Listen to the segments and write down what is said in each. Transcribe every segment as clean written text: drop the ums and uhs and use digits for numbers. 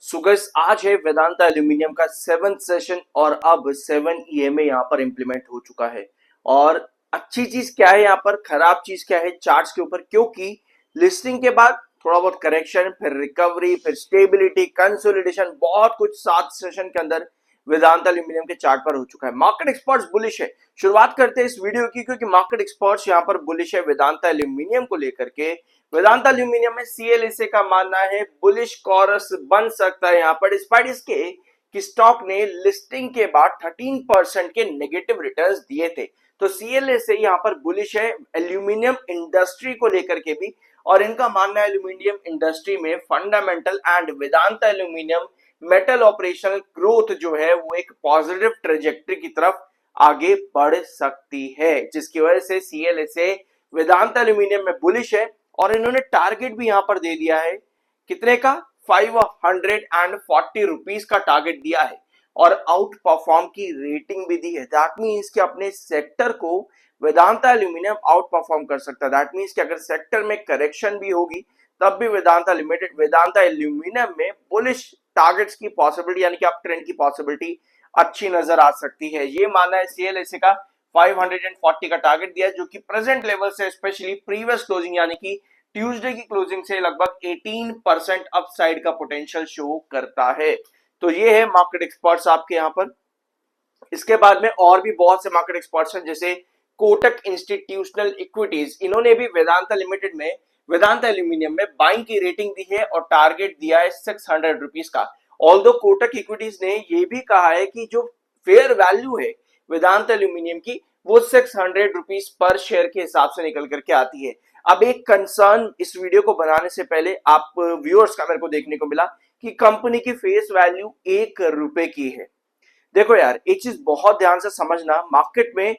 So guys आज है Vedanta aluminium का 7th सेशन और अब 7 ईएमए यहाँ पर इंप्लीमेंट हो चुका है। और अच्छी चीज क्या है, यहाँ पर खराब चीज क्या है चार्ट्स के ऊपर, क्योंकि लिस्टिंग के बाद थोड़ा बहुत करेक्शन, फिर रिकवरी, फिर स्टेबिलिटी, कंसोलिडेशन, बहुत कुछ 7 सेशन के अंदर वेदांता एल्यूमिनियम के चार्ट पर हो चुका है। मार्केट एक्सपर्ट्स बुलिश है। शुरुआत करते हैं इस वीडियो की, क्योंकि मार्केट एक्सपर्ट्स यहाँ पर बुलिश है वेदांता एल्यूमिनियम को लेकर के। वेदांता एल्यूमिनियम में सीएलएसए का मानना है बुलिश कॉरस बन सकता है यहाँ पर, डिस्पाइट इसके कि स्टॉक ने लिस्टिंग के बाद 13% के नेगेटिव रिटर्न्स दिए थे। तो सीएलएसए यहाँ पर बुलिश है एल्यूमिनियम इंडस्ट्री को लेकर के भी, और इनका मानना है एल्यूमिनियम इंडस्ट्री में fundamental and Vedanta aluminium metal operational growth जो है वो एक पॉजिटिव ट्रेजेक्टरी की तरफ आगे बढ़ सकती है, जिसकी वजह से सीएलएसए वेदांता एल्यूमिनियम में बुलिश है। और इन्होंने टारगेट भी यहां पर दे दिया है, कितने का? 540 रुपीज का टारगेट दिया है और आउट परफॉर्म की रेटिंग भी दी है। दैट मीन्स कि अपने सेक्टर को वेदांता एल्यूमिनियम आउट परफॉर्म कर सकता है। दैट मीन्स कि अगर सेक्टर में करेक्शन भी होगी तब भी वेदांता एल्यूमिनियम में बुलिश टारगेट्स की पॉसिबिलिटी यानी कि अप ट्रेंड की पॉसिबिलिटी अच्छी नजर आ सकती है। ये मानना है सीएलएसए का 540 का टारगेट दिया है, जो कि प्रेजेंट लेवल से स्पेशली प्रीवियस क्लोजिंग यानी कि ट्यूसडे की क्लोजिंग से लगभग 18% अपसाइड का पोटेंशियल शो करता है। तो ये है मार्केट एक्सपर्ट्स आपके यहाँ पर। इसके बाद में और भी बहुत से मार्केट एक्सपर्ट्स हैं, जैसे कोटक इंस्टीट्यूशनल इक्विटीज, इन्होंने भी वेदांता लिमिटेड में वेदांता एल्यूमिनियम में बाइंग की रेटिंग दी है और टारगेट दिया है 600 रुपीज का। ऑल्दो कोटक इक्विटीज ने ये भी कहा है कि जो फेयर वैल्यू है वेदांता एल्यूमिनियम की वो 600 रुपीज पर शेयर के हिसाब से निकल करके आती है। अब एक कंसर्न इस वीडियो को बनाने से पहले आप व्यूअर्स का मेरे को देखने को मिला कि कंपनी की फेस वैल्यू 1 रुपए की है। देखो यार, एक चीज बहुत ध्यान से समझना, मार्केट में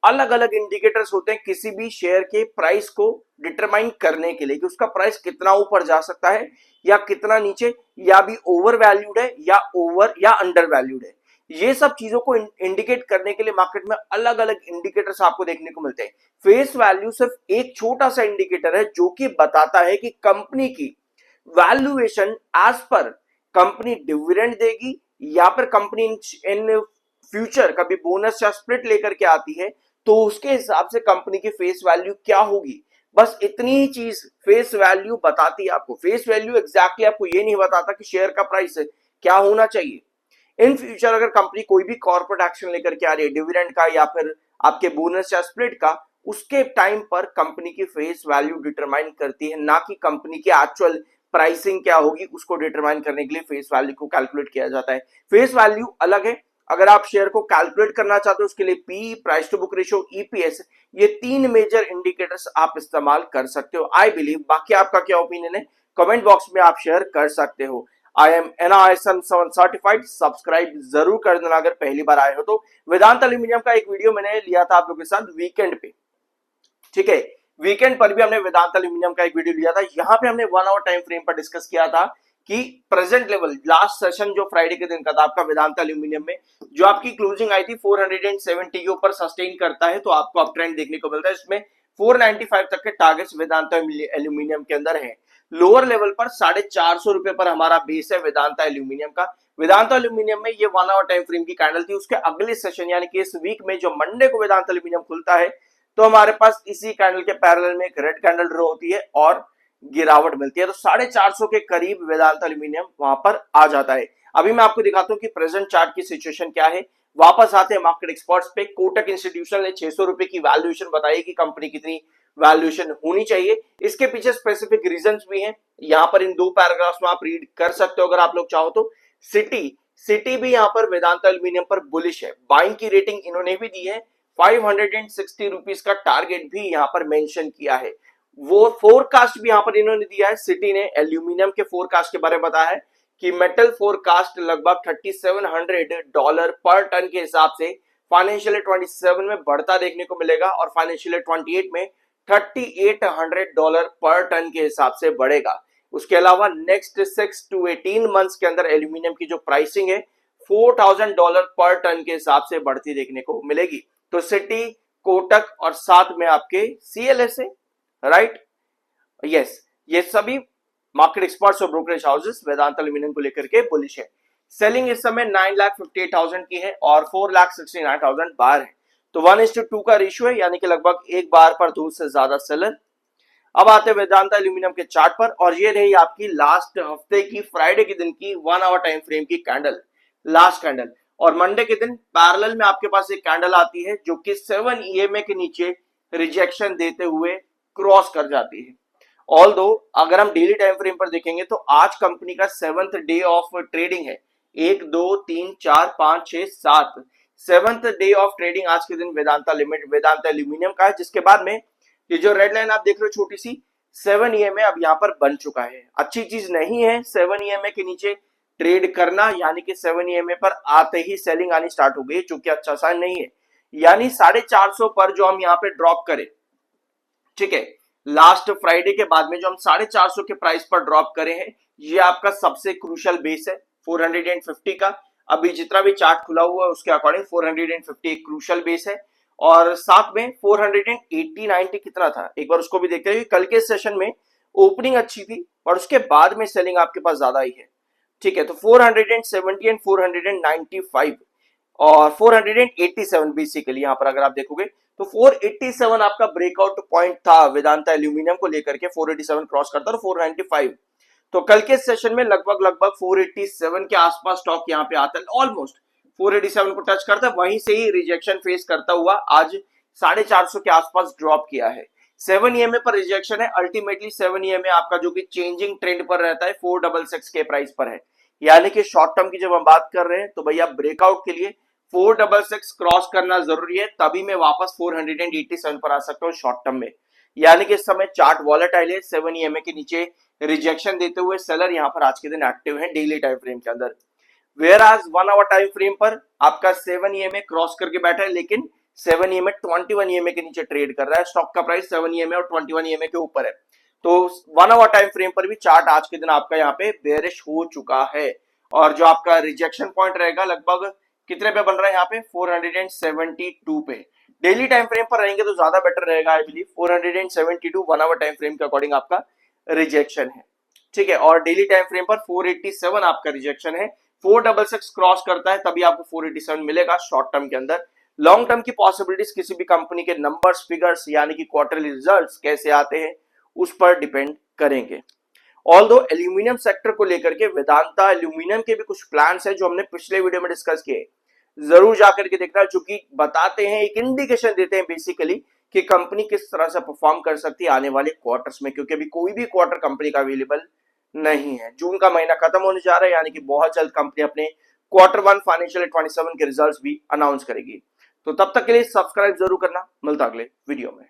अलग अलग इंडिकेटर्स होते हैं किसी भी शेयर के प्राइस को डिटरमाइन करने के लिए कि उसका प्राइस कितना ऊपर जा सकता है या कितना नीचे, या भी ओवर वैल्यूड है या ओवर या अंडर वैल्यूड है। ये सब चीजों को इंडिकेट करने के लिए मार्केट में अलग अलग इंडिकेटर्स आपको देखने को मिलते हैं। फेस वैल्यू सिर्फ एक छोटा सा इंडिकेटर है जो कि बताता है कि कंपनी की वैल्यूएशन एज पर कंपनी डिविडेंड देगी या फिर कंपनी इन फ्यूचर कभी बोनस या स्प्लिट लेकर के आती है, तो उसके हिसाब से कंपनी की फेस वैल्यू क्या होगी। बस इतनी ही चीज फेस वैल्यू बताती है आपको। फेस वैल्यू एग्जैक्टली आपको ये नहीं बताता कि शेयर का प्राइस क्या होना चाहिए। इन फ्यूचर अगर कंपनी कोई भी कॉर्पोरेट एक्शन लेकर के आ रही है डिविडेंड का या फिर आपके बोनस या स्प्लिट का, उसके टाइम पर कंपनी की फेस वैल्यू डिटरमाइन करती है, ना कि कंपनी की एक्चुअल प्राइसिंग क्या होगी उसको डिटरमाइन करने के लिए फेस वैल्यू को कैलकुलेट किया जाता है। फेस वैल्यू अलग है। अगर आप शेयर को कैलकुलेट करना चाहते हो उसके लिए P, price to book ratio, EPS, ये 3 मेजर इंडिकेटर्स आप इस्तेमाल कर सकते हो आई बिलीव। बाकी आपका क्या ओपिनियन है कमेंट बॉक्स में आप शेयर कर सकते हो। I am NISM 7 certified, subscribe जरूर कर देना अगर पहली बार आए हो तो। वेदांत एल्यूमिनियम का एक वीडियो मैंने लिया था आप लोगों के साथ वीकेंड पे, ठीक है। वीकेंड पर भी हमने वेदांत एल्यूमिनियम का एक वीडियो लिया था। यहां पे हमने 1 आवर टाइम फ्रेम पर डिस्कस किया था कि प्रेजेंट लेवल लास्ट सेशन जो फ्राइडे के दिन का था आपका वेदांत एल्यूमिनियम में, जो आपकी क्लोजिंग आई थी 470 के ऊपर सस्टेन करता है तो आपको अप ट्रेंड देखने को मिलता है। इसमें 495 तक के टारगेट्स वेदांता एल्यूमिनियम के अंदर है। लोअर लेवल पर 450 रुपए पर हमारा बेस है वेदांता एल्यूमिनियम का। वेदांता एल्यूमिनियम में ये 1 आवर टाइम फ्रेम की कैंडल थी। उसके अगले सेशन यानी कि इस वीक में जो मंडे को वेदांता एल्यूमिनियम खुलता है, तो हमारे पास इसी कैंडल के पैरेलल में एक रेड कैंडल ड्रॉ होती है और गिरावट मिलती है। तो 450 के करीब वेदांता एल्यूमिनियम वहां पर आ जाता है। अभी मैं आपको दिखाता हूं कि प्रेजेंट चार्ट की सिचुएशन क्या है। वापस आते हैं मार्केट एक्सपर्ट्स पे। कोटक इंस्टीट्यूशन ने 600 रुपए की वैल्यूएशन बताई कि कंपनी कितनी वैल्यूएशन होनी चाहिए। इसके पीछे स्पेसिफिक रीजंस भी हैं, यहां पर इन 2 पैराग्राफ्स में आप रीड कर सकते हो अगर आप लोग चाहो तो। सिटी भी यहां पर वेदांता एल्यूमिनियम पर बुलिश है। बाइंग की रेटिंग इन्होंने भी दी है। 560 रुपीज का टारगेट भी यहां पर मेंशन किया है। वो फोरकास्ट भी यहां पर इन्होंने दिया है। सिटी ने एल्यूमिनियम के फोरकास्ट के बारे में बताया है कि मेटल फोरकास्ट लगभग $3700 पर टन के हिसाब से फाइनेंशियल ईयर 27 में बढ़ता देखने को मिलेगा और फाइनेंशियल ईयर 28 में $3800 पर टन के हिसाब से बढ़ेगा। उसके अलावा नेक्स्ट 6 to 18 मंथ्स के अंदर एल्यूमिनियम की जो प्राइसिंग है $4000 पर टन के हिसाब से बढ़ती देखने को मिलेगी। तो सिटी, कोटक और साथ में आपके सीएलएसए, राइट, यस, ये सभी मार्केट एक्सपर्ट्स और ब्रोकरेज हाउसेस वेदांता एल्यूमिनियम को लेकर के बुलिश है। सेलिंग इस समय 9,58,000 की है और 4,69,000 बार है, तो 1:2 का रेशियो है, यानी कि लगभग एक बार पर 2 से ज्यादा सेलर। अब आते हैं वेदांता एल्यूमिनियम के चार्ट पर, और ये रही आपकी लास्ट हफ्ते की फ्राइडे के दिन की 1 आवर टाइम फ्रेम की कैंडल, लास्ट कैंडल। और मंडे के दिन पैरेलल में आपके पास एक कैंडल आती है जो कि 7 EMA के नीचे रिजेक्शन देते हुए क्रॉस कर जाती है। ऑल्दो अगर हम डेली टाइम फ्रेम पर देखेंगे तो आज कंपनी का 7th डे ऑफ ट्रेडिंग है, 1 2 3 4 5 6 7 7th डे ऑफ ट्रेडिंग आज के दिन वेदांता एल्यूमिनियम का है, जिसके बाद में ये जो रेड लाइन आप देख रहे हो छोटी सी 7 EMA अब यहाँ पर बन चुका है। अच्छी चीज नहीं है 7 EMA के नीचे ट्रेड करना, यानी कि 7 EMA पर आते ही सेलिंग आनी स्टार्ट हो गई, जो कि अच्छा साइन नहीं है। यानी 450 पर जो हम यहाँ पे ड्रॉप करें, ठीक है, लास्ट फ्राइडे के बाद में जो हम 450 के प्राइस पर ड्रॉप करे हैं, ये आपका सबसे क्रूशियल बेस है 450 का। अभी जितना भी चार्ट खुला हुआ है उसके अकॉर्डिंग 450 एक क्रूशियल बेस है, और साथ में 480-90 कितना था एक बार उसको भी देखते हैं। कल के सेशन में ओपनिंग अच्छी थी और उसके बाद में सेलिंग आपके पास ज्यादा ही है, ठीक है। तो 470 एंड 495 और 487 बेसिकली यहाँ पर अगर आप देखोगे तो 487 आपका ब्रेकआउट पॉइंट था वेदांता एल्यूमिनियम को लेकर के, 487 क्रॉस करता और 495। तो कल के सेशन में लगभग 487 के आसपास स्टॉक यहाँ पे आता है, ऑलमोस्ट 487 को टच करता है, वहीं से ही रिजेक्शन फेस करता हुआ आज 450 के आसपास ड्रॉप किया है। 7 EMA पर रिजेक्शन है, अल्टीमेटली 7 EMA आपका जो कि चेंजिंग ट्रेंड पर रहता है 466 के प्राइस पर है, यानी कि शॉर्ट टर्म की जब हम बात कर रहे हैं तो भैया ब्रेकआउट के लिए 466 क्रॉस करना जरूरी है, तभी मैं वापस 487 पर आ सकता हूँ शॉर्ट टर्म में। यानी कि इस समय चार्ट वॉलेटाइल है, 7 EMA के नीचे रिजेक्शन देते हुए सेलर यहाँ पर आज के दिन एक्टिव है डेली टाइम फ्रेम के अंदर। वेयर आज 1 आवर टाइम फ्रेम पर आपका 7 EMA क्रॉस करके बैठा है, लेकिन 7 EMA 21 EMA के नीचे ट्रेड कर रहा है, स्टॉक का प्राइस 7 EMA और 21 EMA के ऊपर है। तो 1 आवर टाइम फ्रेम पर भी चार्ट आज के दिन आपका यहाँ पे बेरिश हो चुका है, और जो आपका रिजेक्शन पॉइंट रहेगा लगभग कितने पे बन रहा है यहाँ पे 472 पे। डेली टाइम फ्रेम पर रहेंगे तो ज्यादा बेटर रहेगा, I believe 472 1 hour time frame के अकॉर्डिंग आपका रिजेक्शन है, ठीक है। और डेली टाइम फ्रेम पर 487 आपका रिजेक्शन है, 466 क्रॉस करता है तभी आपको 487 मिलेगा शॉर्ट टर्म के अंदर। लॉन्ग टर्म की पॉसिबिलिटीज किसी भी कंपनी के नंबर्स फिगर्स यानी कि क्वार्टरली रिजल्ट्स कैसे आते हैं उस पर डिपेंड करेंगे। ऑल्दो एल्यूमिनियम सेक्टर को लेकर के वेदांता एल्यूमिनियम के भी कुछ प्लान्स है जो हमने पिछले वीडियो में डिस्कस किए, जरूर जाकर के देखना, जो कि बताते हैं, एक इंडिकेशन देते हैं बेसिकली कि कंपनी किस तरह से परफॉर्म कर सकती है आने वाले क्वार्टर्स में, क्योंकि अभी कोई भी क्वार्टर कंपनी का अवेलेबल नहीं है। जून का महीना खत्म होने जा रहा है, यानी कि बहुत जल्द कंपनी अपने Q1 फाइनेंशियल 27 के रिजल्ट्स भी अनाउंस करेगी। तो तब तक के लिए सब्सक्राइब जरूर करना, मिलता अगले वीडियो में।